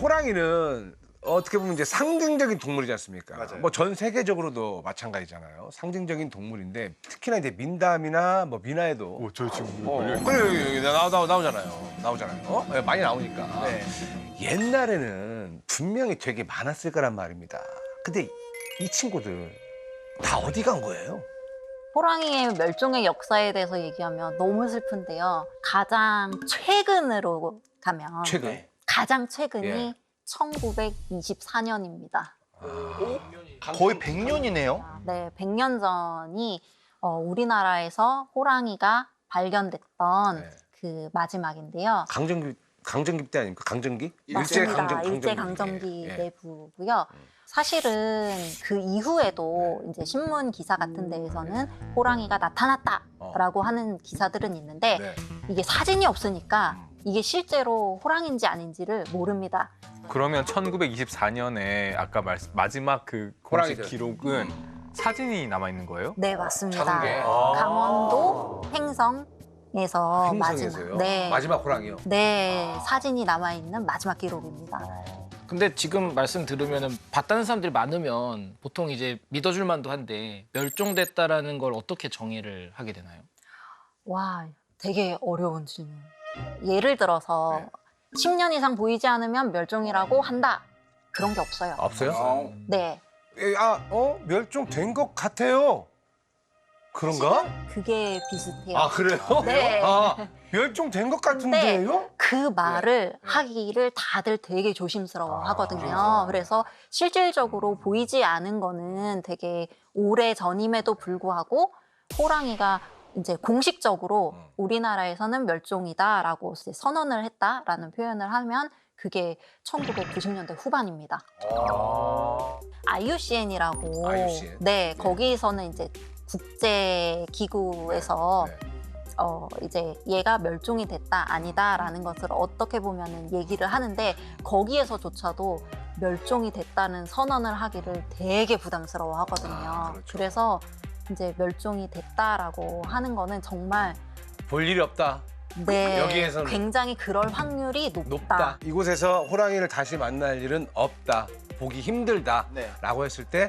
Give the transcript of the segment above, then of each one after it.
호랑이는 어떻게 보면 이제 상징적인 동물이지 않습니까? 맞아요. 뭐 전 세계적으로도 마찬가지잖아요. 상징적인 동물인데 특히나 이제 민담이나 뭐 민화에도 저 지금 그래 여기 나오잖아요. 네, 많이 나오니까. 네. 옛날에는 분명히 되게 많았을 거란 말입니다. 근데 이 친구들 다 어디 간 거예요? 호랑이의 멸종의 역사에 대해서 얘기하면 너무 슬픈데요. 가장 최근으로 가면 최근. 네. 가장 최근이 예. 1924년입니다. 거의 100년이네요. 네, 100년 전이 우리나라에서 호랑이가 발견됐던 네. 그 마지막인데요. 강점기 때 아닙니까? 강점기? 맞습니다. 일제 강점기 예. 내부고요. 사실은 그 이후에도 이제 신문 기사 같은 데에서는 호랑이가 나타났다라고 하는 기사들은 있는데 네. 이게 사진이 없으니까 이게 실제로 호랑이인지 아닌지를 모릅니다. 그러면 1924년에 아까 마지막 그 공식 호랑이들. 기록은 사진이 남아 있는 거예요? 네, 맞습니다. 작은 게. 강원도 횡성에서 행성에서요? 네. 마지막 호랑이요? 네, 사진이 남아 있는 마지막 기록입니다. 근데 지금 말씀 들으면은 봤다는 사람들이 많으면 보통 이제 믿어줄 만도 한데 멸종됐다라는 걸 어떻게 정의를 하게 되나요? 와, 되게 어려운 질문. 예를 들어서 10년 이상 보이지 않으면 멸종이라고 한다. 그런 게 없어요. 없어요? 네. 멸종된 것 같아요. 그런가? 그게 비슷해요. 아, 그래요? 네. 아, 멸종된 것 같은데요? 그 말을 하기를 다들 되게 조심스러워 하거든요. 그래서 실질적으로 보이지 않은 거는 되게 오래 전임에도 불구하고 호랑이가 이제 공식적으로 우리나라에서는 멸종이다라고 이제 선언을 했다라는 표현을 하면 그게 1990년대 후반입니다. IUCN이라고 IUCN? 네, 거기서는 이제 국제 기구에서 네. 이제 얘가 멸종이 됐다 아니다라는 것을 어떻게 보면은 얘기를 하는데 거기에서조차도 멸종이 됐다는 선언을 하기를 되게 부담스러워 하거든요. 그렇죠. 그래서 이제 멸종이 됐다라고 하는 거는 정말 볼 일이 없다. 네, 여기에서는 굉장히 그럴 확률이 높다. 이곳에서 호랑이를 다시 만날 일은 없다. 보기 힘들다. 네. 라고 했을 때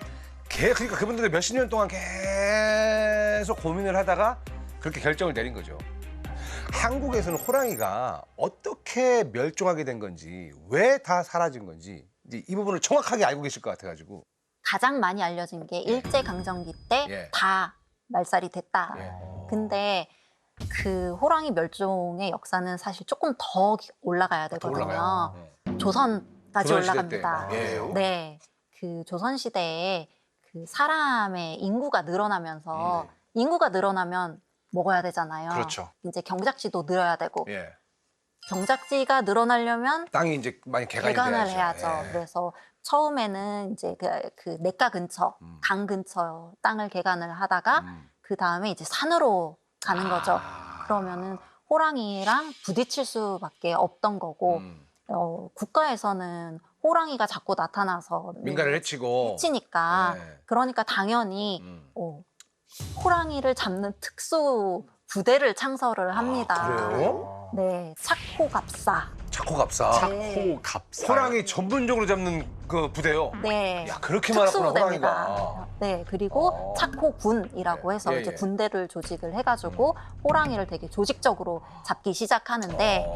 그러니까 그분들이 몇십 년 동안 계속 고민을 하다가 그렇게 결정을 내린 거죠. 한국에서는 호랑이가 어떻게 멸종하게 된 건지, 왜 다 사라진 건지 이제 이 부분을 정확하게 알고 계실 것 같아가지고. 가장 많이 알려진 게 일제강점기 때 예. 다 말살이 됐다. 예. 근데 그 호랑이 멸종의 역사는 사실 조금 더 올라가야 되거든요. 올라가요? 조선까지 조선시대 올라갑니다. 때. 예. 네, 그 조선시대에 그 사람의 인구가 늘어나면서 인구가 늘어나면 먹어야 되잖아요. 그렇죠. 이제 경작지도 늘어야 되고 예. 경작지가 늘어나려면 땅이 이제 많이 개간이 개간을 돼야죠. 해야죠. 예. 그래서 처음에는 이제 그 냇가 근처, 강 근처 땅을 개간을 하다가 그 다음에 이제 산으로 가는 거죠. 그러면은 호랑이랑 부딪힐 수밖에 없던 거고 국가에서는 호랑이가 자꾸 나타나서 민가를 해치고. 해치니까 네. 그러니까 당연히 호랑이를 잡는 특수 부대를 창설을 합니다. 그래요? 네, 착호갑사. 착호갑사. 네. 호갑사. 호랑이 전문적으로 잡는 그 부대요. 네. 야, 그렇게 많았구나, 특수부대입니다. 호랑이가. 네, 그리고 착호군이라고 해서 예, 이제 예. 군대를 조직을 해가지고 호랑이를 되게 조직적으로 잡기 시작하는데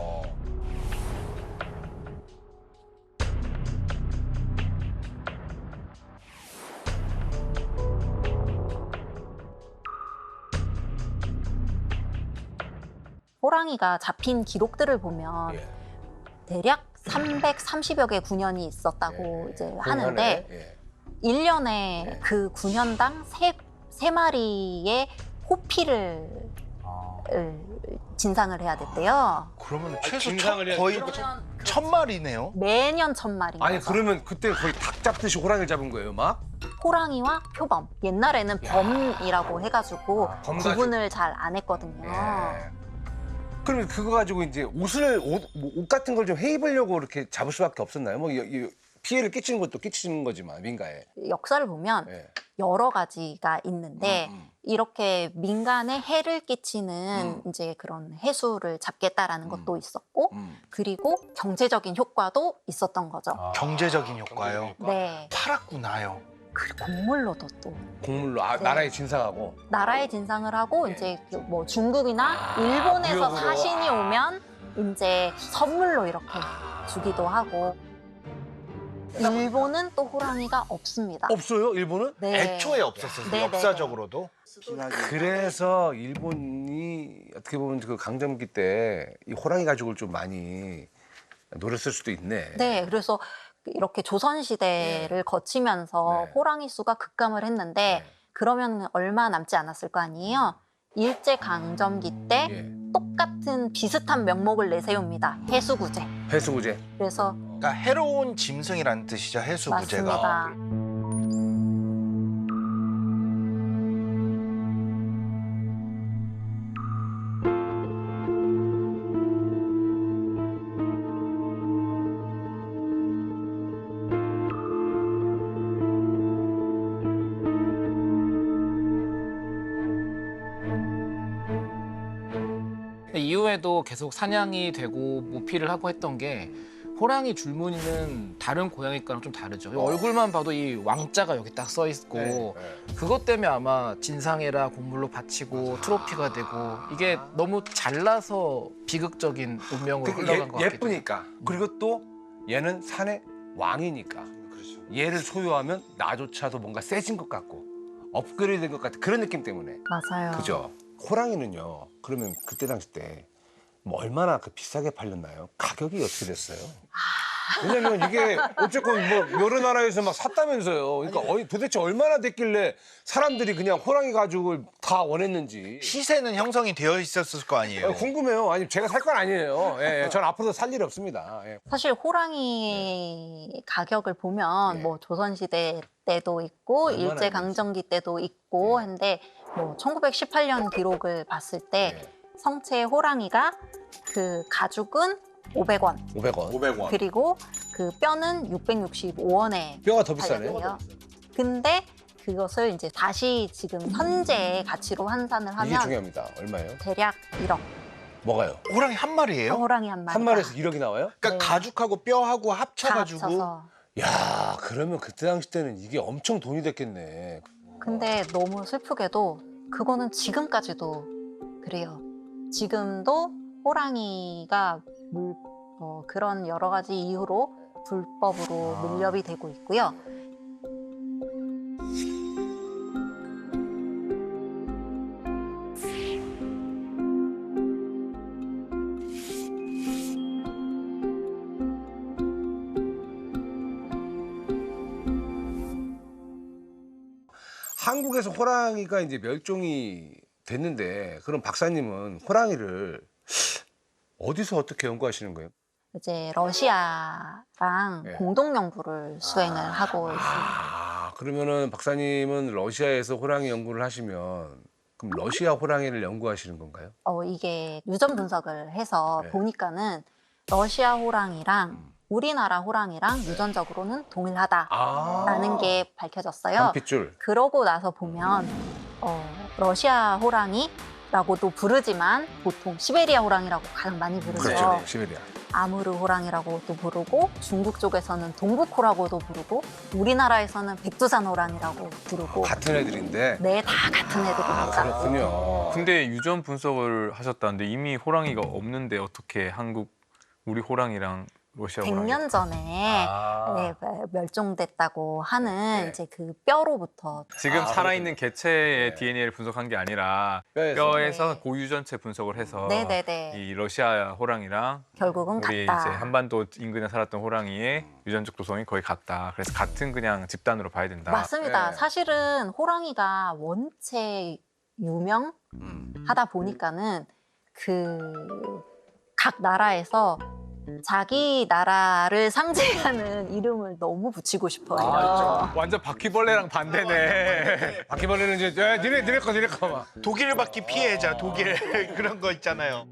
호랑이가 잡힌 기록들을 보면 예. 대략 330여 개 군현이 있었다고 예. 이제 군현에, 하는데 예. 1년에 그 군현당 세 마리의 호피를 진상을 해야 됐대요. 그러면 최소 진상을 해야 거의 되죠? 1000마리네요. 매년 1000마리. 아니 그러면 그때 거의 닭 잡듯이 호랑이를 잡은 거예요, 막? 호랑이와 표범. 옛날에는 범이라고 해가지고 범 구분을 잘 안 했거든요. 예. 그러면 그거 가지고 이제 옷 같은 걸 좀 해입으려고 이렇게 잡을 수밖에 없었나요? 뭐 피해를 끼치는 것도 끼치는 거지만 민가에. 역사를 보면 예. 여러 가지가 있는데 이렇게 민간에 해를 끼치는 이제 그런 해수를 잡겠다라는 것도 있었고, 그리고 경제적인 효과도 있었던 거죠. 경제적인 효과요. 네. 팔았구나요. 그 곡물로도 또 곡물로 네. 나라에 진상하고. 나라에 진상을 하고 이제 그 뭐 중국이나 일본에서 무역으로. 사신이 오면 이제 선물로 이렇게 주기도 하고. 일본은 또 호랑이가 없습니다. 없어요, 일본은? 네. 애초에 없었어요. 네, 네, 역사적으로도. 그래서 일본이 어떻게 보면 그 강점기 때 이 호랑이 가죽을 좀 많이 노렸을 수도 있네. 네, 그래서 이렇게 조선 시대를 거치면서 네. 호랑이 수가 급감을 했는데 네. 그러면 얼마 남지 않았을 거 아니에요. 일제 강점기 때 예. 똑같은 비슷한 명목을 내세웁니다. 해수구제. 해수구제. 그래서 그러니까 해로운 짐승이라는 뜻이죠. 해수부제가. 맞습니다. 이후에도 계속 사냥이 되고 모피를 하고 했던 게 호랑이 줄무늬는 다른 고양이과랑 좀 다르죠. 얼굴만 봐도 이 왕자가 여기 딱 써 있고 네. 그것 때문에 아마 진상해라 곡물로 바치고 트로피가 되고 이게 너무 잘나서 비극적인 운명으로 흘러간 것 같기도 해요. 예쁘니까. 그리고 또 얘는 산의 왕이니까. 얘를 소유하면 나조차도 뭔가 세진 것 같고 업그레이드 된 것 같은 그런 느낌 때문에. 맞아요. 그죠? 호랑이는요. 그러면 그때 당시 때 뭐 얼마나 그 비싸게 팔렸나요? 가격이 어떻게 됐어요? 왜냐면 이게 어쨌건 뭐 여러 나라에서 막 샀다면서요. 그러니까 도대체 얼마나 됐길래 사람들이 그냥 호랑이 가죽을 다 원했는지. 시세는 형성이 되어 있었을 거 아니에요. 궁금해요. 아니 제가 살 건 아니에요. 예, 전 앞으로도 살 일이 없습니다. 예. 사실 호랑이 가격을 보면 네. 뭐 조선시대 때도 있고 얼마나 일제 강점기 때도 있고 한데 뭐 1918년 기록을 봤을 때 네. 성체 호랑이가 그 가죽은 500원 500원. 500원. 그리고 그 뼈는 665원에 뼈가 더 비싸네. 팔렸대요. 근데 그것을 이제 다시 지금 현재의 가치로 환산을 이게 하면 중요합니다. 얼마예요? 대략 1억. 뭐가요? 호랑이 한 마리예요? 호랑이 한 마리. 한 마리에서 1억이 나와요? 그러니까 네. 가죽하고 뼈하고 다 합쳐가지고 합쳐서. 야, 그러면 그때 당시 때는 이게 엄청 돈이 됐겠네. 근데 너무 슬프게도 그거는 지금까지도 그래요. 지금도 호랑이가 그런 여러 가지 이유로 불법으로 밀렵이 되고 있고요. 한국에서 호랑이가 이제 멸종이 됐는데 그럼 박사님은 호랑이를 어디서 어떻게 연구하시는 거예요? 이제 러시아랑 네. 공동 연구를 수행을 하고 있습니다. 아, 그러면은 박사님은 러시아에서 호랑이 연구를 하시면 그럼 러시아 호랑이를 연구하시는 건가요? 이게 유전 분석을 해서 네. 보니까는 러시아 호랑이랑 우리나라 호랑이랑 유전적으로는 동일하다라는 게 밝혀졌어요. 한 핏줄. 그러고 나서 보면 러시아 호랑이라고도 부르지만 보통 시베리아 호랑이라고 가장 많이 부르죠. 그렇죠. 시베리아. 아무르 호랑이라고도 부르고 중국 쪽에서는 동북호라고도 부르고 우리나라에서는 백두산 호랑이라고 부르고 같은 애들인데. 네, 다 같은 아, 애들입니다. 그렇군요. 근데 유전 분석을 하셨다는데 이미 호랑이가 없는데 어떻게 우리 호랑이랑 러시아 호랑이? 100년 전에 아. 네, 멸종됐다고 하는 네. 이제 그 뼈로부터 지금 아, 살아있는 개체의 네. DNA를 분석한 게 아니라 뼈에서. 뼈에서 네. 고유전체 분석을 해서 네네네. 이 러시아 호랑이랑 결국은 우리 같다. 이제 한반도 인근에 살았던 호랑이의 유전적 조성이 거의 같다. 그래서 같은 그냥 집단으로 봐야 된다. 맞습니다. 네. 사실은 호랑이가 원체 유명하다 보니까는 그 각 나라에서 자기 나라를 상징하는 이름을 너무 붙이고 싶어요. 완전 바퀴벌레랑 반대네. 바퀴벌레는 이제 야, 니네 거 막. 독일 바퀴 피해자 독일 그런 거 있잖아요.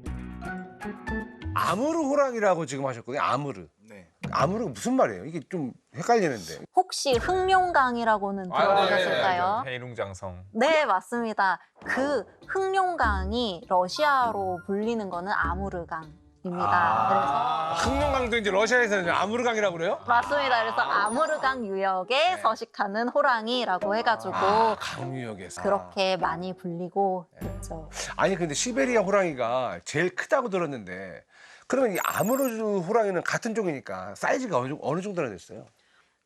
아무르 호랑이라고 지금 하셨거든요. 아무르. 네. 아무르가 무슨 말이에요? 이게 좀 헷갈리는데. 혹시 흑룡강이라고는 아, 들어보셨을까요? 해룡장성. 네, 맞습니다. 그 흑룡강이 러시아로 불리는 거는 아무르강입니다. 흑룡강도 이제 러시아에서는 아무르강이라고 그래요? 그래서 맞습니다. 그래서 아무르강 유역에 서식하는 호랑이라고 해가지고 강유역에서. 그렇게 많이 불리고 있죠. 아니 근데 시베리아 호랑이가 제일 크다고 들었는데 그러면 이 아무르 호랑이는 같은 종이니까 사이즈가 어느 정도나 됐어요?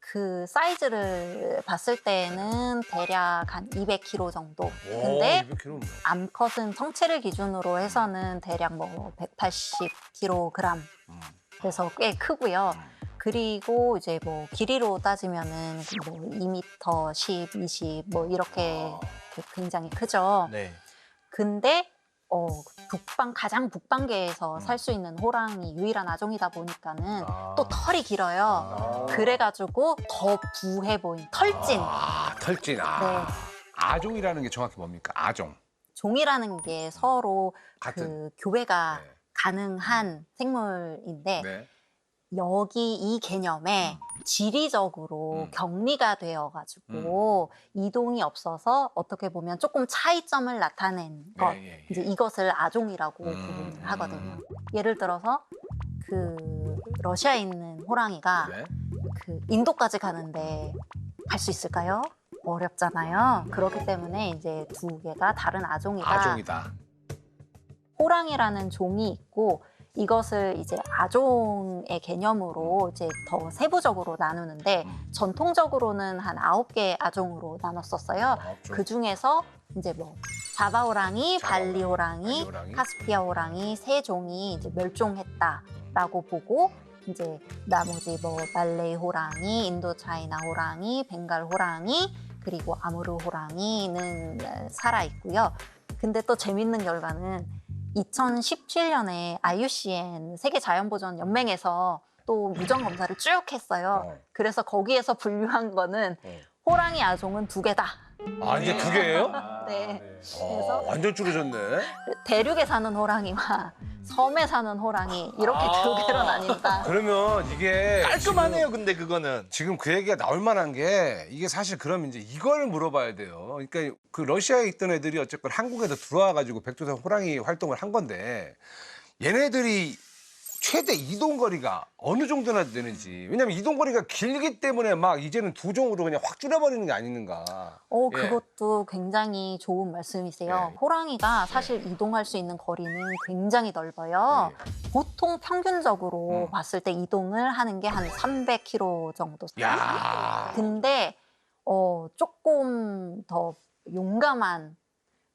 그 사이즈를 봤을 때는 대략 한 200kg 정도. 근데 200kg. 암컷은 성체를 기준으로 해서는 대략 뭐 180kg. 그래서 꽤 크고요. 그리고 이제 뭐 길이로 따지면은 뭐 2m 10, 20 뭐 이렇게 굉장히 크죠. 네. 근데 가장 북방계에서 살 수 있는 호랑이 유일한 아종이다 보니까는 또 털이 길어요. 그래가지고 더 부해 보인 털진. 털진. 네. 아종이라는 게 정확히 뭡니까? 아종. 종이라는 게 서로 같은. 그 교배가 네. 가능한 생물인데 네. 여기 이 개념에 지리적으로 격리가 되어가지고 이동이 없어서 어떻게 보면 조금 차이점을 나타낸 것, 예. 이제 이것을 아종이라고 구분을 하거든요. 예를 들어서 그 러시아에 있는 호랑이가 네. 그 인도까지 가는데 갈 수 있을까요? 어렵잖아요. 그렇기 때문에 이제 두 개가 다른 아종이다. 아종이다. 호랑이라는 종이 있고 이것을 이제 아종의 개념으로 이제 더 세부적으로 나누는데 전통적으로는 한 9개 아종으로 나눴었어요. 그 중에서 이제 뭐 자바 호랑이, 발리 호랑이, 호랑이. 카스피아 호랑이 세 종이 이제 멸종했다라고 보고 이제 나머지 뭐 말레이 호랑이, 인도 차이나 호랑이, 벵갈 호랑이 그리고 아무르 호랑이는 살아 있고요. 근데 또 재밌는 결과는 2017년에 IUCN 세계자연보전연맹에서 또 무전 검사를 쭉 했어요. 그래서 거기에서 분류한 거는 호랑이 아종은 2개다. 이제 2개예요? 네. 그래서 완전 줄어졌네. 대륙에 사는 호랑이와 섬에 사는 호랑이 이렇게 2개로 나뉜다. 그러면 이게 깔끔하네요, 근데 그거는. 지금 그 얘기가 나올 만한 게 이게 사실 그럼 이제 이걸 물어봐야 돼요. 그러니까 그 러시아에 있던 애들이 어쨌건 한국에도 들어와 가지고 백두산 호랑이 활동을 한 건데 얘네들이 최대 이동 거리가 어느 정도나 되는지. 왜냐면 이동 거리가 길기 때문에 막 이제는 2종으로 그냥 확 줄여버리는 게 아닌가. 예. 그것도 굉장히 좋은 말씀이세요. 예. 호랑이가 사실 이동할 수 있는 거리는 굉장히 넓어요. 보통 평균적으로 봤을 때 이동을 하는 게 한 300km 정도. 야. 근데 조금 더 용감한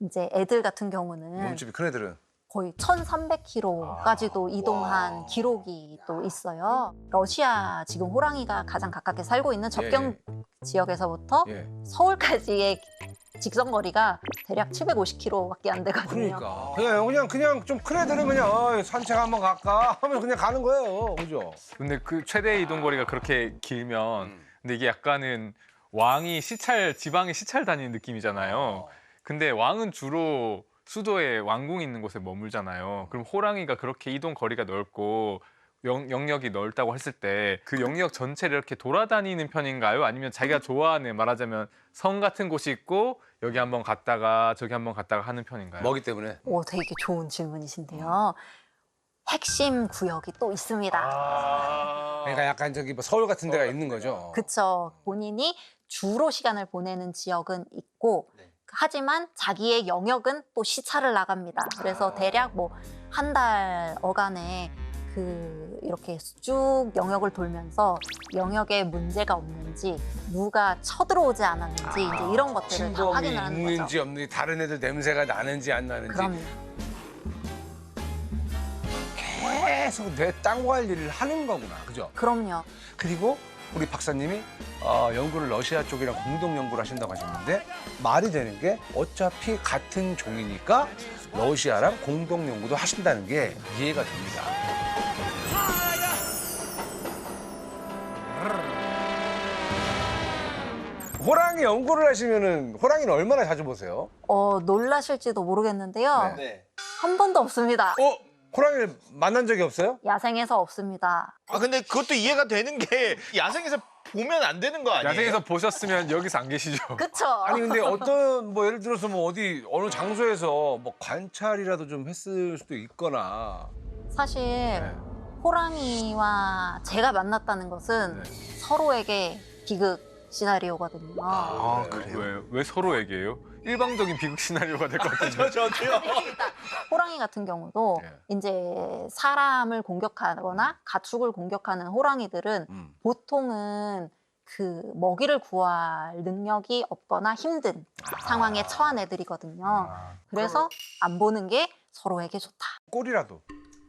이제 애들 같은 경우는 몸집이 큰 애들은 거의 1,300km까지도 이동한 기록이 또 있어요. 러시아 지금 호랑이가 가장 가깝게 살고 있는 접경 지역에서부터 예. 서울까지의 직선 거리가 대략 750km밖에 안 되거든요. 그러니까 그냥 좀 큰 애들은 그냥 산책 한번 갈까 하면 그냥 가는 거예요. 그죠? 근데 그 최대 이동 거리가 그렇게 길면 근데 이게 약간은 왕이 지방에 시찰 다니는 느낌이잖아요. 근데 왕은 주로 수도에 왕궁이 있는 곳에 머물잖아요. 그럼 호랑이가 그렇게 이동 거리가 넓고 영역이 넓다고 했을 때 그 영역 전체를 이렇게 돌아다니는 편인가요? 아니면 자기가 좋아하는 말하자면 성 같은 곳이 있고 여기 한번 갔다가 저기 한번 갔다가 하는 편인가요? 먹이 때문에. 되게 좋은 질문이신데요. 핵심 구역이 또 있습니다. 그러니까 약간 저기 뭐 서울 같은 데가 있는 거죠. 그쵸. 본인이 주로 시간을 보내는 지역은 있고 하지만 자기의 영역은 또 시차를 나갑니다. 그래서 대략 뭐 한 달 어간에 이렇게 쭉 영역을 돌면서 영역에 문제가 없는지 누가 쳐들어오지 않았는지 이제 이런 것들을 다 침범이 확인을 하는 거죠. 있는지 없는지 다른 애들 냄새가 나는지 안 나는지 그럼요. 계속 내 땅 관리를 하는 거구나. 그죠? 그럼요. 그리고 우리 박사님이 연구를 러시아 쪽이랑 공동 연구를 하신다고 하셨는데 말이 되는 게 어차피 같은 종이니까 러시아랑 공동 연구도 하신다는 게 이해가 됩니다. 호랑이 연구를 하시면은 호랑이는 얼마나 자주 보세요? 놀라실지도 모르겠는데요. 네. 한 번도 없습니다. 호랑이를 만난 적이 없어요? 야생에서 없습니다. 근데 그것도 이해가 되는 게 야생에서 보면 안 되는 거 아니에요? 야생에서 보셨으면 여기서 안 계시죠? 그쵸? 아니 근데 어떤 뭐 예를 들어서 뭐 어디 어느 장소에서 뭐 관찰이라도 좀 했을 수도 있거나. 사실 네. 호랑이와 제가 만났다는 것은 서로에게 비극 시나리오거든요. 아, 그래요? 왜 서로에게요? 일방적인 비극 시나리오가 될 것 같은데. 저도요. 호랑이 같은 경우도 네. 이제 사람을 공격하거나 가축을 공격하는 호랑이들은 보통은 그 먹이를 구할 능력이 없거나 힘든 상황에 처한 애들이거든요. 그래서 안 보는 게 서로에게 좋다. 꼬리라도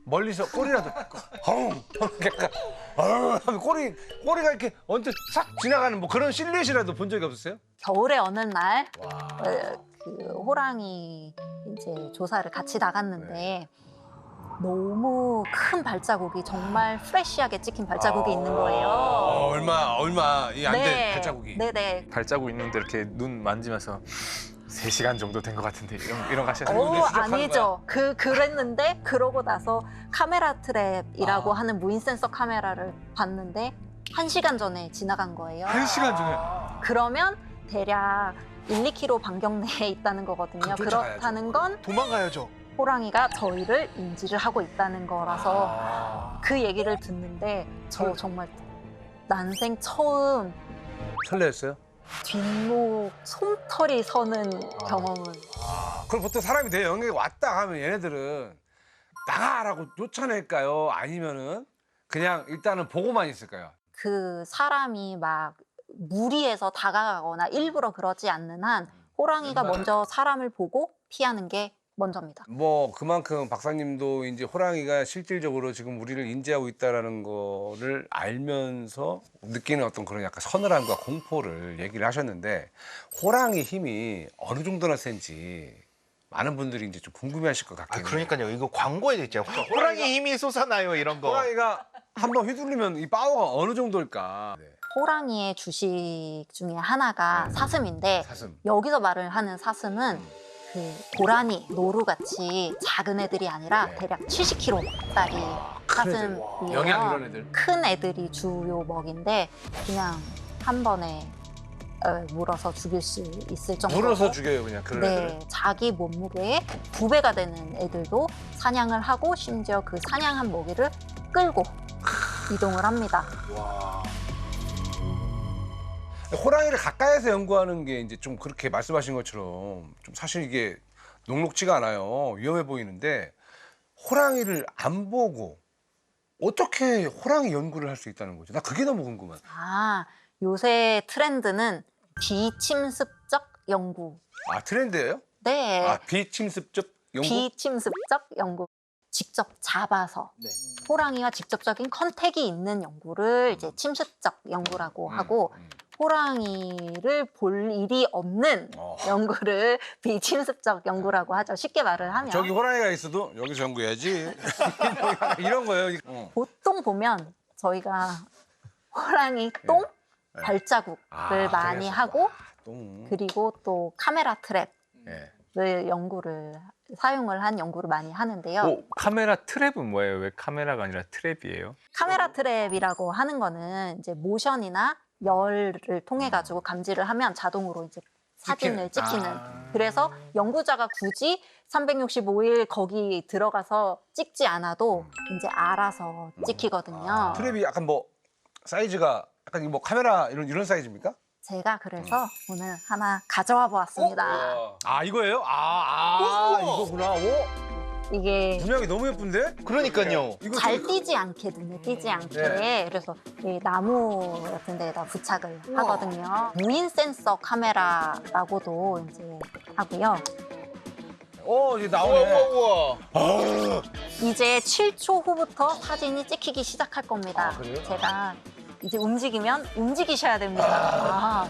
멀리서 꼬리라도 헝 약간 하면 꼬리가 이렇게 언뜻 싹 지나가는 뭐 그런 실루엣이라도 본 적이 없었어요? 겨울에 어느 날 그 호랑이 이제 조사를 같이 나갔는데 너무 큰 발자국이 정말 프레시하게 찍힌 발자국이 있는 거예요. 얼마 이 안 된 발자국이. 네네. 발자국 있는데 이렇게 눈 만지면서 3시간 정도 된 것 같은데 이런 거 하셨어요? 아니죠. 그랬는데 그러고 나서 카메라 트랩이라고 하는 무인 센서 카메라를 봤는데 1시간 전에 지나간 거예요. 1시간 전에. 그러면 대략 1, 2km 반경 내에 있다는 거거든요. 그럼 쫓아가야죠. 그렇다는 건 도망가야죠. 호랑이가 저희를 인지를 하고 있다는 거라서 그 얘기를 듣는데 저 정말 난생 처음 설레었어요? 뒷목 솜털이 서는 경험은 그럼 보통 사람이 내 영역에 왔다 하면 얘네들은 나가라고 쫓아낼까요? 아니면은 그냥 일단은 보고만 있을까요? 그 사람이 막 무리해서 다가가거나 일부러 그러지 않는 한 호랑이가 먼저 사람을 보고 피하는 게 먼저입니다. 뭐 그만큼 박사님도 이제 호랑이가 실질적으로 지금 우리를 인지하고 있다라는 거를 알면서 느끼는 어떤 그런 약간 서늘함과 공포를 얘기를 하셨는데 호랑이 힘이 어느 정도나 센지 많은 분들이 이제 좀 궁금해하실 것 같긴 해요. 그러니까요. 이거 광고에 돼 있잖아요. 호랑이 힘이 솟아나요 이런 거. 호랑이가 한번 휘둘리면 이 파워가 어느 정도일까? 네. 호랑이의 주식 중에 하나가 사슴인데 사슴. 여기서 말을 하는 사슴은 그 고라니, 노루같이 작은 애들이 아니라 네. 대략 70kg짜리 사슴이에요. 영양 이런 애들. 큰 애들이 주요 먹인데 그냥 한 번에 물어서 죽일 수 있을 정도로 물어서 죽여요 그냥 그런 네, 애들을. 자기 몸무게의 2배가 되는 애들도 사냥을 하고 심지어 그 사냥한 먹이를 끌고 이동을 합니다. 호랑이를 가까이서 연구하는 게 이제 좀 그렇게 말씀하신 것처럼 좀 사실 이게 녹록지가 않아요. 위험해 보이는데 호랑이를 안 보고 어떻게 호랑이 연구를 할 수 있다는 거죠? 나 그게 너무 궁금해. 아, 요새 트렌드는 비침습적 연구. 아 트렌드예요? 네, 아 비침습적 연구? 비침습적 연구. 직접 잡아서 호랑이와 직접적인 컨택이 있는 연구를 이제 침습적 연구라고 하고 호랑이를 볼 일이 없는 연구를 비침습적 연구라고 하죠. 쉽게 말을 하면. 저기 호랑이가 있어도 여기서 연구해야지. 이런 거예요. 보통 보면 저희가 호랑이 똥, 발자국을 많이 그래서. 하고 똥. 그리고 또 카메라 트랩을 예. 사용을 한 연구를 많이 하는데요. 카메라 트랩은 뭐예요? 왜 카메라가 아니라 트랩이에요? 카메라 트랩이라고 하는 거는 이제 모션이나 열을 통해 가지고 감지를 하면 자동으로 이제 사진을 찍히는. 그래서 연구자가 굳이 365일 거기 들어가서 찍지 않아도 이제 알아서 찍히거든요. 트랩이 약간 뭐 사이즈가 약간 뭐 카메라 이런 사이즈입니까? 제가 그래서 오늘 하나 가져와 보았습니다. 아 이거예요? 이거구나. 오 이게 분양이 너무 예쁜데? 그러니까요. 이거 잘 좀- 띄지 않게 눈에 띄지 않게 네. 그래서 이 나무 같은 데에다 부착을 하거든요. 무인 센서 카메라라고도 이제 하고요. 이제 우와 나오네. 우와 우와. 이제 7초 후부터 사진이 찍히기 시작할 겁니다. 아, 그래요? 제가 이제 움직이면 움직이셔야 됩니다. 아.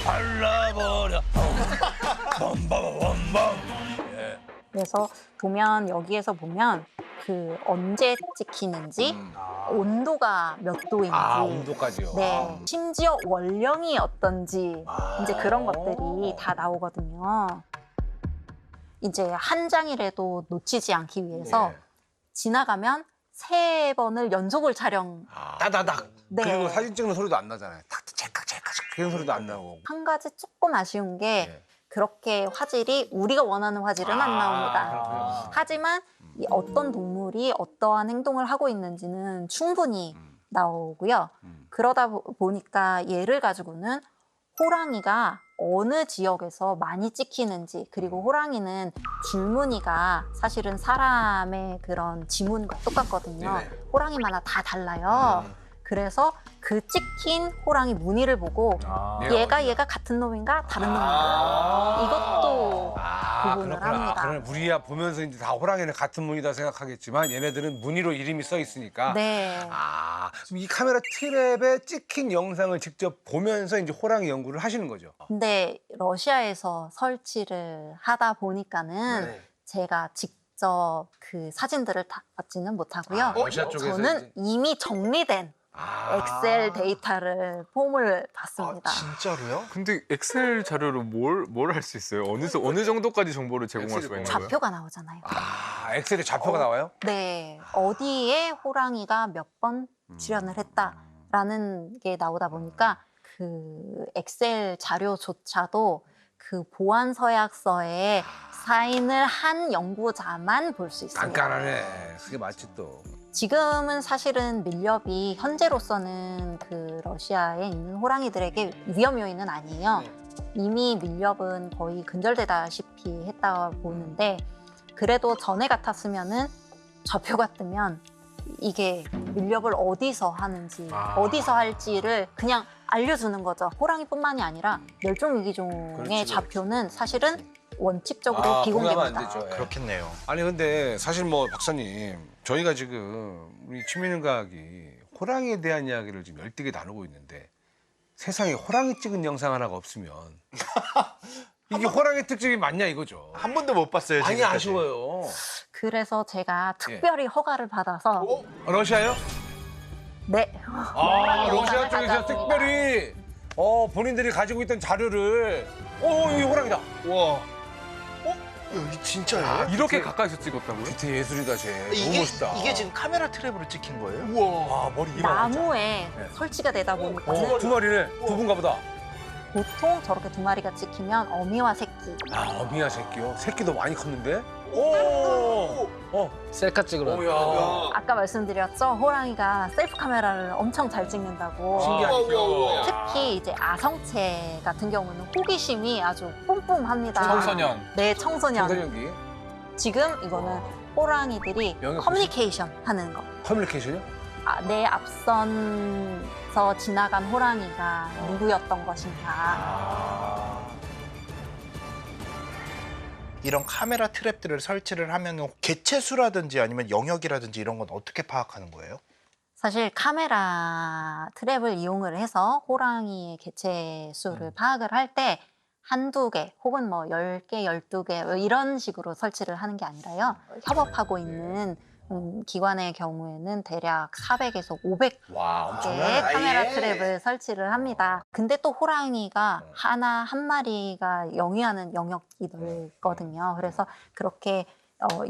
발라버려. 그래서 보면 여기에서 보면 그 언제 찍히는지 온도가 몇 도인지 온도까지요. 네, 심지어 원령이 어떤지 이제 그런 것들이 다 나오거든요. 이제 한 장이라도 놓치지 않기 위해서 네. 지나가면 3번을 연속을 촬영. 따다닥. 네. 그리고 사진 찍는 소리도 안 나잖아요. 탁 찰칵 그런 소리도 안 나고. 한 가지 조금 아쉬운 게 네. 그렇게 화질이 우리가 원하는 화질은 안 나옵니다. 그렇군요. 하지만 이 어떤 동물이 어떠한 행동을 하고 있는지는 충분히 나오고요. 그러다 보니까 얘를 가지고는 호랑이가 어느 지역에서 많이 찍히는지, 그리고 호랑이는 줄무늬가 사실은 사람의 그런 지문과 똑같거든요. 네네. 호랑이마다 다 달라요. 그래서 그 찍힌 호랑이 무늬를 보고 얘가 같은 놈인가 다른 놈인가 이것도 구분을 합니다. 그러면 우리야 보면서 이제 다 호랑이는 같은 무늬다 생각하겠지만 얘네들은 무늬로 이름이 써 있으니까. 네. 지금 이 카메라 트랩에 찍힌 영상을 직접 보면서 이제 호랑이 연구를 하시는 거죠. 근데 러시아에서 설치를 하다 보니까는 네. 제가 직접 그 사진들을 다 받지는 못하고요. 러시아 쪽에서 저는 이제- 이미 정리된 엑셀 데이터를 폼을 받습니다. 진짜로요? 근데 엑셀 자료로 뭘 할 수 있어요? 어느 정도까지 정보를 제공할 수가 있는 거예요? 좌표가 나오잖아요. 엑셀에 좌표가 나와요? 네, 어디에 호랑이가 몇 번 출연을 했다라는 게 나오다 보니까 그 엑셀 자료조차도 그 보안 서약서에 사인을 한 연구자만 볼 수 있습니다. 깐깐하네. 그게 맞지 또. 지금은 사실은 밀렵이 현재로서는 그 러시아에 있는 호랑이들에게 위험 요인은 아니에요. 이미 밀렵은 거의 근절되다시피 했다 보는데 그래도 전에 같았으면은 좌표가 뜨면 이게 밀렵을 어디서 하는지 어디서 할지를 그냥 알려주는 거죠. 호랑이뿐만이 아니라 멸종위기종의 그렇지, 좌표는 사실은 원칙적으로 공유하면 비공개입니다. 안 되죠. 예. 그렇겠네요. 아니 근데 사실 뭐 박사님 저희가 지금 우리 취미는과학이 호랑이에 대한 이야기를 지금 열띠게 나누고 있는데 세상에 호랑이 찍은 영상 하나가 없으면 이게 호랑이 특집이 맞냐 이거죠. 한 번도 못 봤어요. 많이 지금까지. 아쉬워요. 그래서 제가 특별히 허가를 받아서 러시아요? 네. 러시아 쪽에서 받았습니다. 특별히 본인들이 가지고 있던 자료를 이 호랑이다. 와. 이거 진짜예요? 이렇게 가까이서 찍었다고요? 디테일 예술이다 쟤. 너무 이게 멋있다. 이게 지금 카메라 트랩으로 찍힌 거예요? 우와. 머리 이만 나무에 설치가 되다 보니까 두 마리네. 부부인가 보다. 보통 저렇게 2마리가 찍히면 어미와 새끼. 어미야 새끼요? 새끼도 많이 컸는데? 오! 셀카 찍으러. 오야. 아까 말씀드렸죠? 호랑이가 셀프 카메라를 엄청 잘 찍는다고. 신기하죠. 특히 이제 아성체 같은 경우는 호기심이 아주 뿜뿜합니다. 청소년. 네, 청소년. 청소년기. 지금 이거는 호랑이들이 영역 커뮤니케이션 하는 거. 커뮤니케이션이요? 내 앞선서 지나간 호랑이가 누구였던 것인가. 이런 카메라 트랩들을 설치를 하면 개체수라든지 아니면 영역이라든지 이런 건 어떻게 파악하는 거예요? 사실 카메라 트랩을 이용을 해서 호랑이의 개체 수를 파악을 할 때 한두 개 혹은 뭐 10개, 12개 이런 식으로 설치를 하는 게 아니라요. 협업하고 있는 기관의 경우에는 대략 400에서 500 와, 개 엄청나네. 카메라 트랩을 설치를 합니다. 근데 또 호랑이가 한 마리가 영위하는 영역이 넓거든요. 그래서 그렇게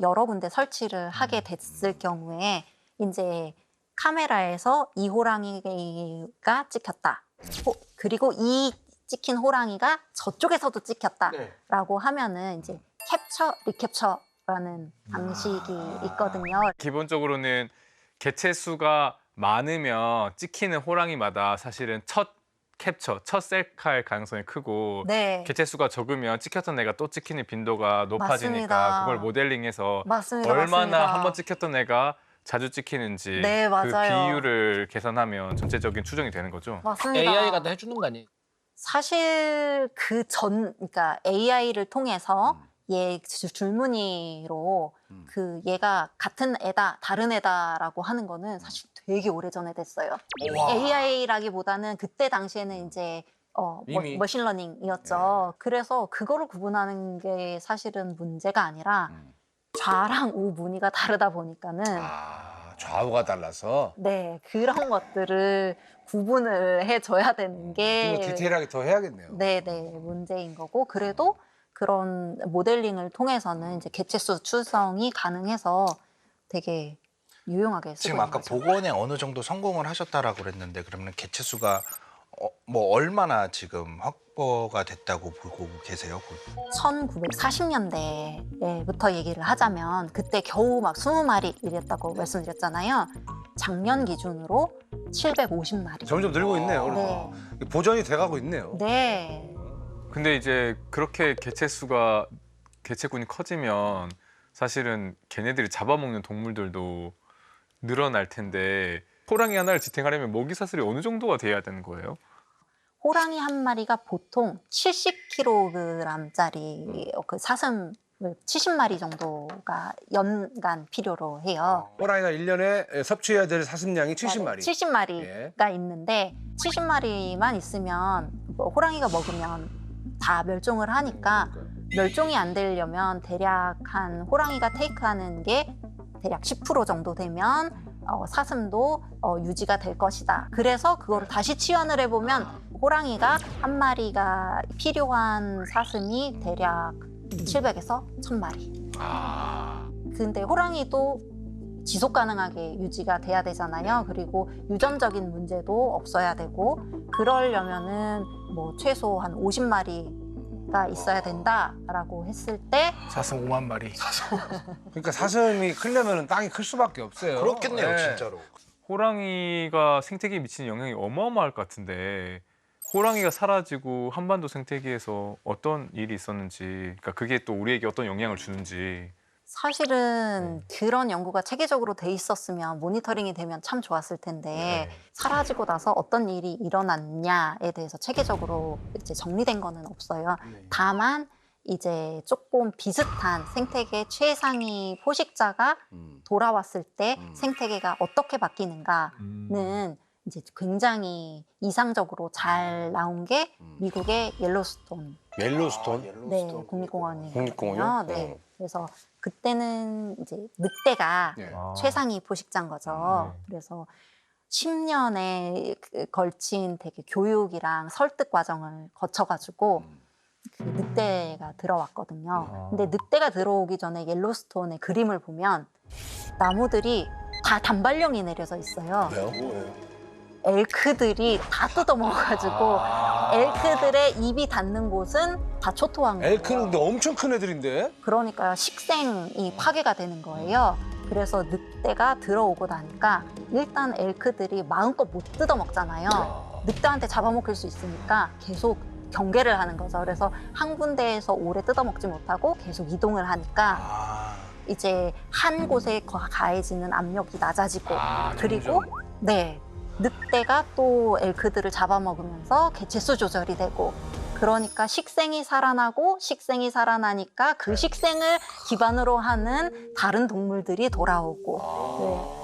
여러 군데 설치를 하게 됐을 경우에 이제 카메라에서 이 호랑이가 찍혔다. 그리고 이 찍힌 호랑이가 저쪽에서도 찍혔다라고 하면은 이제 캡처, 리캡처라는 방식이 있거든요. 기본적으로는 개체 수가 많으면 찍히는 호랑이마다 사실은 첫 캡처, 첫 셀카일 가능성이 크고 네. 개체 수가 적으면 찍혔던 애가 또 찍히는 빈도가 높아지니까 맞습니다. 그걸 모델링해서 맞습니다. 얼마나 맞습니다. 한 번 찍혔던 애가 자주 찍히는지 네, 그 맞아요. 비율을 계산하면 전체적인 추정이 되는 거죠. 맞습니다. AI가 다 해주는 거 아니에요? 사실 그러니까 AI를 통해서 얘 줄무늬로 그 얘가 같은 애다, 다른 애다라고 하는 거는 사실 되게 오래전에 됐어요. AI라기보다는 그때 당시에는 이제 이미. 머신러닝이었죠. 그래서 그거를 구분하는 게 사실은 문제가 아니라 좌랑 우 무늬가 다르다 보니까는 좌우가 달라서 네, 그런 것들을 구분을 해줘야 되는 게 좀 디테일하게 더 해야겠네요. 네, 문제인 거고 그래도 그런 모델링을 통해서는 이제 개체수 추정이 가능해서 되게 유용하게 쓰고 지금 있는 아까 거죠. 복원에 어느 정도 성공을 하셨다라고 그랬는데 그러면 개체수가 뭐 얼마나 지금 확보가 됐다고 보고 계세요? 1940년대부터 얘기를 하자면 그때 겨우 막 20마리 이랬다고 말씀드렸잖아요. 작년 기준으로 750마리. 점점 늘고 있네요. 네. 보전이 돼가고 있네요. 네. 근데 이제 그렇게 개체군이 커지면 사실은 걔네들이 잡아먹는 동물들도 늘어날 텐데 호랑이 하나를 지탱하려면 먹이 사슬이 어느 정도가 돼야 되는 거예요? 호랑이 한 마리가 보통 70kg짜리 그 사슴을 70마리 정도가 연간 필요로 해요. 호랑이가 1년에 섭취해야 될 사슴량이 70마리. 70마리가 있는데 70마리만 있으면 뭐 호랑이가 먹으면 다 멸종을 하니까 멸종이 안 되려면 대략 한 호랑이가 테이크하는 게 대략 10% 정도 되면 사슴도 유지가 될 것이다. 그래서 그거를 다시 치환을 해보면 호랑이가 한 마리가 필요한 사슴이 대략 700에서 1000마리. 근데 호랑이도 지속 가능하게 유지가 돼야 되잖아요. 그리고 유전적인 문제도 없어야 되고 그러려면은 뭐 최소 한 50마리가 있어야 된다라고 했을 때 사슴 5만 마리. 그러니까 사슴이 크려면 땅이 클 수밖에 없어요. 그렇겠네요, 네. 진짜로. 호랑이가 생태계에 미치는 영향이 어마어마할 것 같은데 호랑이가 사라지고 한반도 생태계에서 어떤 일이 있었는지, 그러니까 그게 또 우리에게 어떤 영향을 주는지. 사실은 그런 연구가 체계적으로 돼 있었으면 모니터링이 되면 참 좋았을 텐데 사라지고 나서 어떤 일이 일어났냐에 대해서 체계적으로 이제 정리된 거는 없어요. 다만 이제 조금 비슷한 생태계 최상위 포식자가 돌아왔을 때 생태계가 어떻게 바뀌는가는 이제 굉장히 이상적으로 잘 나온 게 미국의 옐로스톤 옐로스톤? 네, 국립공원이거든요. 국립공원이요? 네. 그래서 그때는 이제 늑대가 네. 최상위 포식자인 거죠. 그래서 10년에 걸친 되게 교육이랑 설득 과정을 거쳐가지고 그 늑대가 들어왔거든요. 근데 늑대가 들어오기 전에 옐로스톤의 그림을 보면 나무들이 다 단발령이 내려져 있어요. 왜요? 엘크들이 다 뜯어먹어가지고 엘크들의 입이 닿는 곳은 다 초토한 거예요. 엘크는 근데 엄청 큰 애들인데? 그러니까 식생이 파괴가 되는 거예요. 그래서 늑대가 들어오고 나니까 일단 엘크들이 마음껏 못 뜯어먹잖아요. 늑대한테 잡아먹힐 수 있으니까 계속 경계를 하는 거죠. 그래서 한 군데에서 오래 뜯어먹지 못하고 계속 이동을 하니까 이제 한 곳에 가해지는 압력이 낮아지고 그리고 네 늑대가 또 엘크들을 잡아먹으면서 개체수 조절이 되고 그러니까 식생이 살아나고 식생이 살아나니까 그 식생을 기반으로 하는 다른 동물들이 돌아오고 네.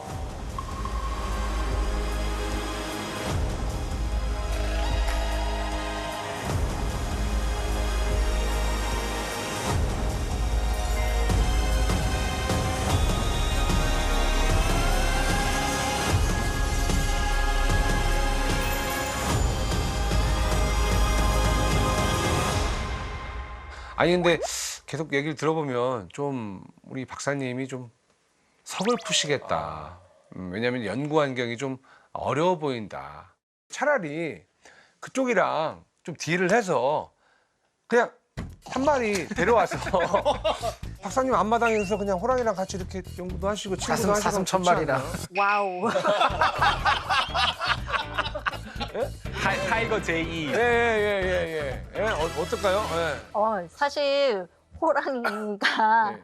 아니 근데 계속 얘기를 들어보면 좀 우리 박사님이 좀 서글프시겠다. 왜냐하면 연구 환경이 좀 어려워 보인다. 차라리 그쪽이랑 좀 딜을 해서 그냥 한 마리 데려와서 박사님 앞마당에서 그냥 호랑이랑 같이 이렇게 연구도 하시고 친구도 하시고 사슴 좋지 1000마리나. 않나요? 와우. 타이거 제이. 예. 어떨까요? 예. 사실 호랑이가 네.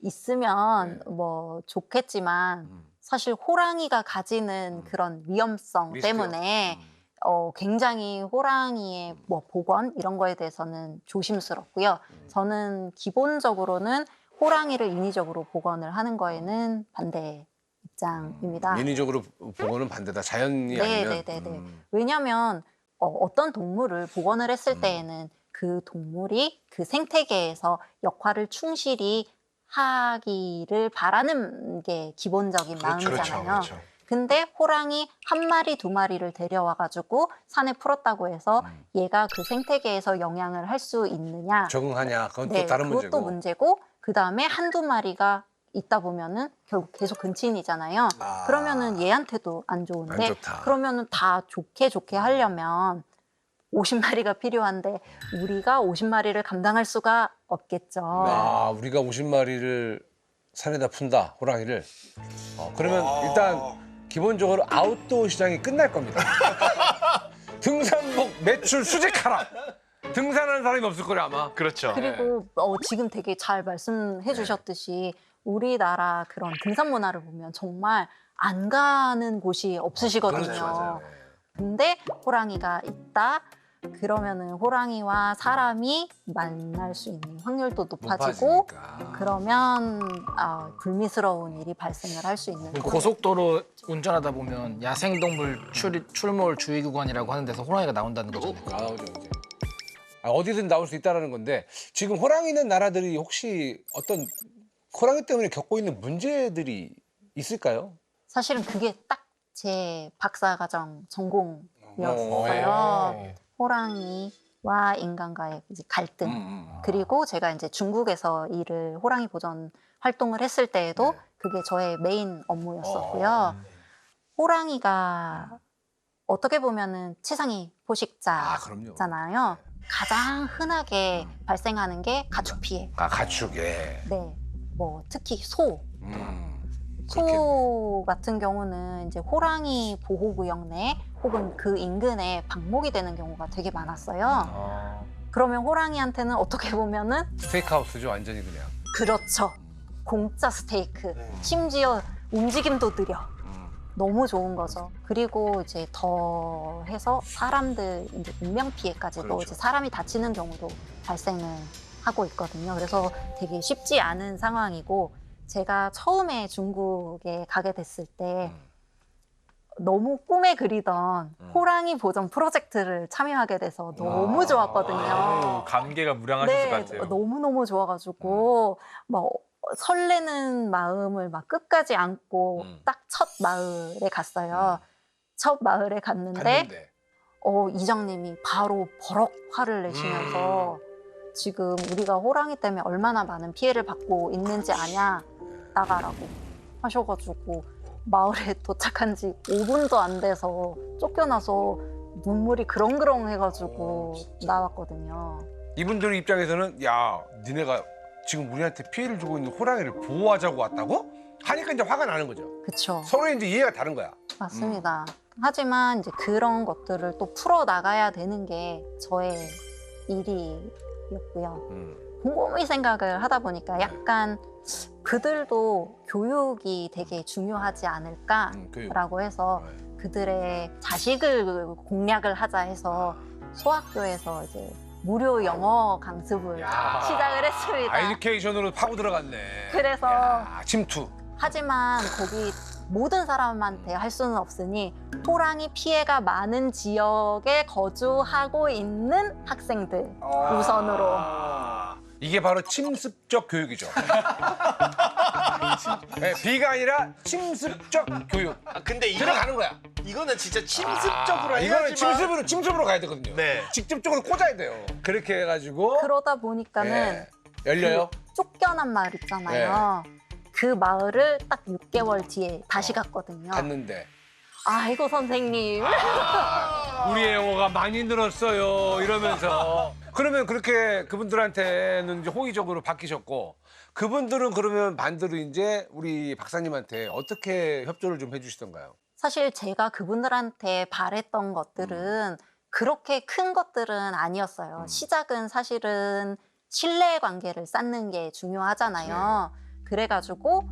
있으면 뭐 좋겠지만 사실 호랑이가 가지는 그런 위험성 리스크요? 때문에 굉장히 호랑이의 뭐 복원 이런 거에 대해서는 조심스럽고요. 저는 기본적으로는 호랑이를 인위적으로 복원을 하는 거에는 반대 입장입니다. 인위적으로 복원은 반대다. 자연이 아니면. 네네네. 왜냐하면 어떤 동물을 복원을 했을 때에는 그 동물이 그 생태계에서 역할을 충실히 하기를 바라는 게 기본적인 마음이잖아요. 그렇죠. 근데 호랑이 한 마리, 두 마리를 데려와가지고 산에 풀었다고 해서 얘가 그 생태계에서 영향을 할 수 있느냐? 적응하냐? 그건 네, 또 다른 그것도 문제고. 문제고 그 다음에 한두 마리가 있다 보면은 결국 계속 근친이잖아요. 그러면은 얘한테도 안 좋은데 안 좋다. 그러면은 다 좋게 하려면 50마리가 필요한데 우리가 50마리를 감당할 수가 없겠죠. 아, 우리가 50마리를 산에다 푼다, 호랑이를. 그러면 일단 기본적으로 아웃도어 시장이 끝날 겁니다. 등산복 매출 수직 하락. 등산하는 사람이 없을 거래 아마. 그렇죠. 그리고 지금 되게 잘 말씀해 주셨듯이 우리나라 그런 등산 문화를 보면 정말 안 가는 곳이 없으시거든요. 그렇죠, 맞아요. 근데 호랑이가 있다. 그러면은 호랑이와 사람이 만날 수 있는 확률도 높아지고 높아지니까. 그러면 불미스러운 일이 발생을 할 수 있는 고속도로 운전하다 보면 야생동물 출몰 주의구간이라고 하는 데서 호랑이가 나온다는 거잖아요. 나오죠 이제. 어디든 나올 수 있다라는 건데 지금 호랑이 있는 나라들이 혹시 어떤 호랑이 때문에 겪고 있는 문제들이 있을까요? 사실은 그게 딱 제 박사과정 전공이었어요. 호랑이와 인간과의 이제 갈등. 그리고 제가 이제 중국에서 일을 호랑이 보전 활동을 했을 때에도 네. 그게 저의 메인 업무였었고요. 호랑이가 어떻게 보면은 치상이 포식자잖아요. 그럼요. 가장 흔하게 발생하는 게 가축 피해. 가축에. 네. 뭐 특히 소. 그렇겠네. 소 같은 경우는 이제 호랑이 보호구역 내 혹은 그 인근에 방목이 되는 경우가 되게 많았어요. 그러면 호랑이한테는 어떻게 보면은 스테이크하우스죠 완전히 그냥. 그렇죠. 공짜 스테이크. 심지어 움직임도 느려. 너무 좋은 거죠. 그리고 이제 더 해서 사람들 이제 인명 피해까지도 그렇죠. 이제 사람이 다치는 경우도 발생을 하고 있거든요. 그래서 되게 쉽지 않은 상황이고 제가 처음에 중국에 가게 됐을 때 너무 꿈에 그리던 호랑이 보전 프로젝트를 참여하게 돼서 너무 좋았거든요. 감개가 무량하실 것 같아요. 너무너무 좋아가지고 막 설레는 마음을 막 끝까지 안고 딱 첫 마을에 갔어요. 첫 마을에 갔는데 이장님이 바로 버럭 화를 내시면서 지금 우리가 호랑이 때문에 얼마나 많은 피해를 받고 있는지 아냐, 나가라고 하셔가지고 마을에 도착한 지 5분도 안 돼서 쫓겨나서 눈물이 그렁그렁 해가지고 나왔거든요. 이분들 입장에서는 야 니네가 지금 우리한테 피해를 주고 있는 호랑이를 보호하자고 왔다고? 하니까 이제 화가 나는 거죠. 그쵸. 서로 이제 이해가 다른 거야. 맞습니다. 하지만 이제 그런 것들을 또 풀어 나가야 되는 게 저의 일이었고요. 곰곰이 생각을 하다 보니까 약간 그들도 교육이 되게 중요하지 않을까라고 해서 그들의 자식을 공략을 하자 해서 소학교에서 이제 무료 영어 강습을 시작을 했습니다. 에듀케이션으로 파고 들어갔네. 그래서 침투. 하지만 거기 모든 사람한테 할 수는 없으니 호랑이 피해가 많은 지역에 거주하고 있는 학생들 우선으로. 이게 바로 침습적 교육이죠. 네, B가 아니라 침습적 교육. 근데 들어가는 거야. 이거는 진짜 침습적으로 이거는 해야지만. 침습으로 가야 되거든요. 네. 직접적으로 꽂아야 돼요. 그렇게 해가지고 그러다 보니까는 예, 열려요. 쫓겨난 마을 있잖아요. 그 마을을 딱 6개월 뒤에 다시 갔거든요. 갔는데 아이고 선생님. 우리의 영어가 많이 늘었어요. 이러면서 그러면 그렇게 그분들한테는 이제 호의적으로 바뀌셨고 그분들은 그러면 반대로 이제 우리 박사님한테 어떻게 협조를 좀 해주시던가요? 사실 제가 그분들한테 바랬던 것들은 그렇게 큰 것들은 아니었어요. 시작은 사실은 신뢰 관계를 쌓는 게 중요하잖아요. 그래가지고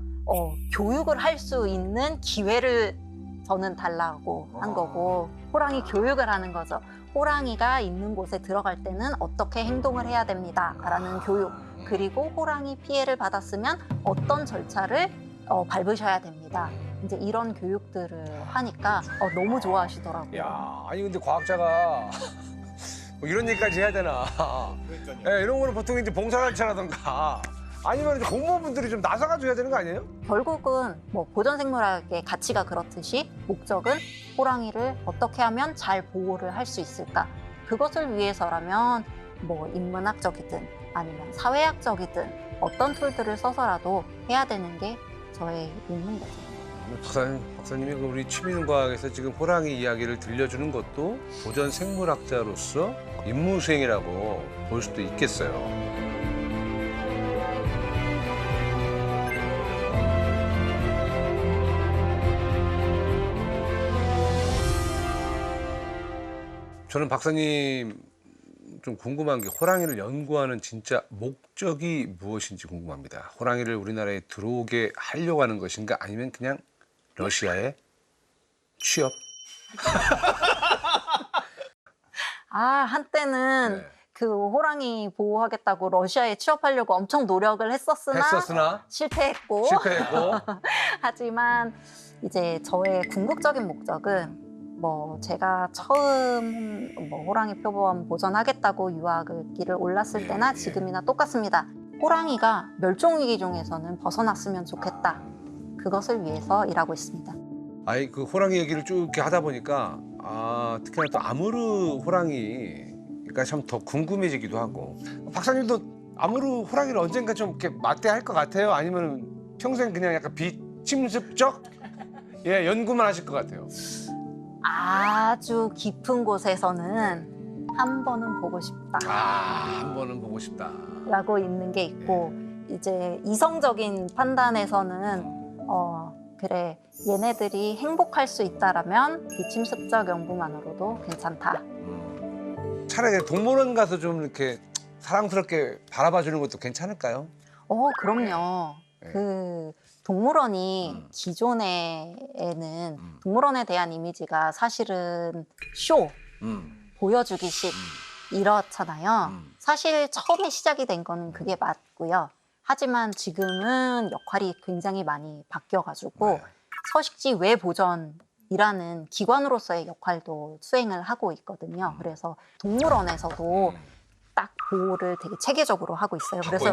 교육을 할 수 있는 기회를 저는 달라고 한 거고 호랑이 교육을 하는 거죠. 호랑이가 있는 곳에 들어갈 때는 어떻게 행동을 해야 됩니다라는 교육. 그리고 호랑이 피해를 받았으면 어떤 절차를 밟으셔야 됩니다. 이제 이런 교육들을 하니까 너무 좋아하시더라고요. 야, 아니 근데 과학자가 뭐 이런 얘기까지 해야 되나? 예, 이런 거는 보통 이제 봉사단체라던가 아니면 이제 공무원분들이 좀 나서가지고 해야 되는 거 아니에요? 결국은 뭐 보전생물학의 가치가 그렇듯이 목적은 호랑이를 어떻게 하면 잘 보호를 할 수 있을까? 그것을 위해서라면 뭐 인문학적이든 아니면 사회학적이든 어떤 툴들을 써서라도 해야 되는 게 저의 임무인 거죠. 박사님이 그 우리 취미과학에서 지금 호랑이 이야기를 들려주는 것도 보전 생물학자로서 임무 수행이라고 볼 수도 있겠어요. 저는 박사님 좀 궁금한 게 호랑이를 연구하는 진짜 목적이 무엇인지 궁금합니다. 호랑이를 우리나라에 들어오게 하려고 하는 것인가 아니면 그냥 러시아에 취업? 한때는 네. 그 호랑이 보호하겠다고 러시아에 취업하려고 엄청 노력을 했었으나 실패했고 하지만 이제 저의 궁극적인 목적은 뭐 제가 처음 뭐 호랑이 표범 보전하겠다고 유학길을 올랐을 때나 지금이나 똑같습니다. 호랑이가 멸종위기 중에서는 벗어났으면 좋겠다. 그것을 위해서 일하고 있습니다. 아이 그 호랑이 얘기를 쭉 이렇게 하다 보니까 특히나 또 아무르 호랑이가 참 더 궁금해지기도 하고 박사님도 아무르 호랑이를 언젠가 좀 이렇게 맞대할 것 같아요? 아니면 평생 그냥 약간 비침습적 연구만 하실 것 같아요? 아주 깊은 곳에서는 한 번은 보고 싶다. 한 번은 보고 싶다. 라고 있는 게 있고 이제 이성적인 판단에서는 그래 얘네들이 행복할 수 있다라면 비침습적 연구만으로도 괜찮다. 차라리 동물원 가서 좀 이렇게 사랑스럽게 바라봐 주는 것도 괜찮을까요? 그럼요. 네. 그 동물원이 기존에는 동물원에 대한 이미지가 사실은 쇼, 보여주기식 이렇잖아요. 사실 처음에 시작이 된 거는 그게 맞고요. 하지만 지금은 역할이 굉장히 많이 바뀌어가지고 서식지 외보전이라는 기관으로서의 역할도 수행을 하고 있거든요. 그래서 동물원에서도 딱 보호를 되게 체계적으로 하고 있어요. 그래서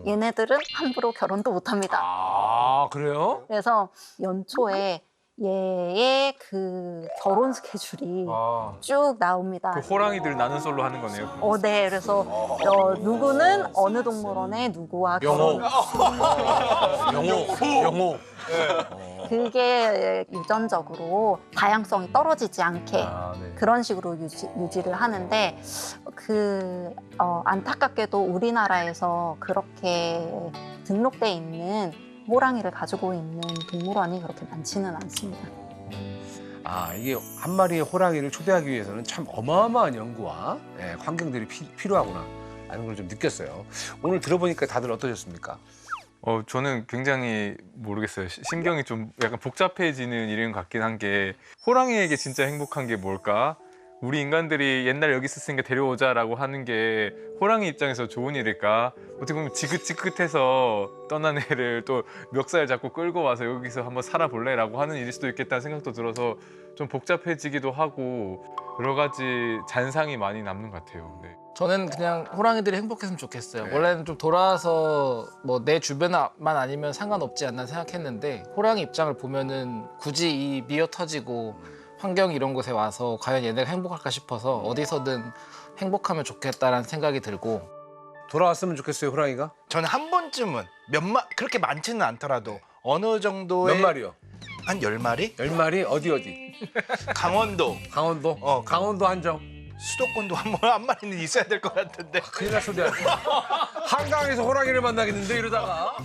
얘네들은 함부로 결혼도 못합니다. 그래요? 그래서 연초에 얘의 그 결혼 스케줄이 쭉 나옵니다. 그 호랑이들 나는 솔로 하는 거네요. 네. 그래서 누구는 어느 동물원에 누구와 결혼. 영호. 그게 유전적으로 다양성이 떨어지지 않게 그런 식으로 유지를 하는데 안타깝게도 우리나라에서 그렇게 등록돼 있는 호랑이를 가지고 있는 동물원이 그렇게 많지는 않습니다. 이게 한 마리의 호랑이를 초대하기 위해서는 참 어마어마한 연구와 환경들이 필요하구나 하는 걸 좀 느꼈어요. 오늘 들어보니까 다들 어떠셨습니까? 저는 굉장히 모르겠어요. 신경이 좀 약간 복잡해지는 일인 것 같긴 한 게 호랑이에게 진짜 행복한 게 뭘까? 우리 인간들이 옛날 여기 있었으니까 데려오자라고 하는 게 호랑이 입장에서 좋은 일일까? 어떻게 보면 지긋지긋해서 떠난 애를 또 멱살 잡고 끌고 와서 여기서 한번 살아볼래라고 하는 일일 수도 있겠다는 생각도 들어서 좀 복잡해지기도 하고 여러 가지 잔상이 많이 남는 것 같아요. 네. 저는 그냥 호랑이들이 행복했으면 좋겠어요. 원래는 좀 돌아와서 뭐 내 주변만 아니면 상관없지 않나 생각했는데 호랑이 입장을 보면은 굳이 이 미어 터지고 환경 이런 곳에 와서 과연 얘네가 행복할까 싶어서 어디서든 행복하면 좋겠다라는 생각이 들고 돌아왔으면 좋겠어요, 호랑이가? 저는 한 번쯤은 그렇게 많지는 않더라도 어느 정도의 몇 마리요? 한 10마리? 10마리? 어디? 강원도, 강원도? 강원도 한정. 수도권도 한 마리는 있어야 될 것 같은데. 큰일 날 소리 하네. 한강에서 호랑이를 만나겠는데 이러다가.